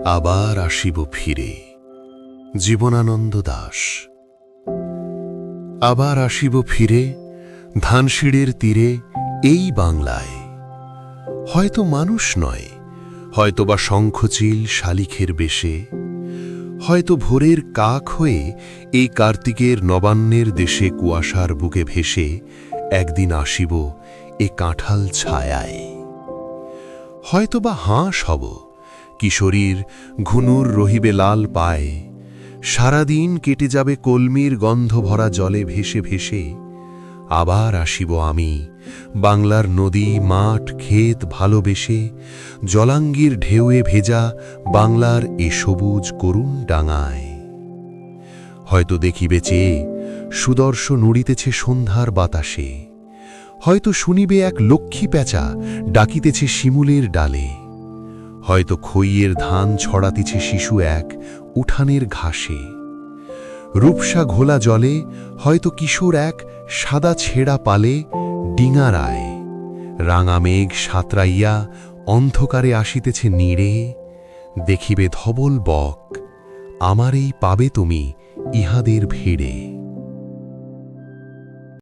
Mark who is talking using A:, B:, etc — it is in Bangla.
A: আবার আসিব ফিরে। জীবনানন্দ দাশ। আবার আসিব ফিরে ধানসিঁড়ের তীরে, এই বাংলায়। হয়তো মানুষ নয়, হয়তোবা শঙ্খচিল শালিখের বেশে, হয়তো ভোরের কাক হয়ে এই কার্তিকের নবান্নের দেশে কুয়াশার বুকে ভেসে একদিন আসিব এ কাঁঠাল ছায়ায়। হয়তোবা হাঁস হব, কিশোরীর ঘুনুর রহিবে লাল পায়ে, সারাদিন কেটে যাবে কলমির গন্ধ ভরা জলে ভেসে ভেসে। আবার আসিব আমি বাংলার নদী মাঠ ক্ষেত ভালোবেসে, জলাঙ্গির ঢেউয়ে ভেজা বাংলার এ সবুজ করুণ ডাঙায়। হয়তো দেখিবে চেয়ে সুদর্শন উড়িতেছে সন্ধ্যার বাতাসে, হয়তো শুনিবে এক লক্ষ্মী প্যাঁচা ডাকিতেছে শিমুলের ডালে, হয়তো খইয়ের ধান ছড়াতেছে শিশু এক উঠানের ঘাসে। রূপসা ঘোলা জলে হয়তো কিশোর এক সাদা ছেঁড়া পালে ডিঙারায়, রাঙা মেঘ সাঁতরাইয়া অন্ধকারে আসিতেছে নীড়ে। দেখিবে ধবল বক, আমারেই পাবে তুমি ইহাদের ভিড়ে।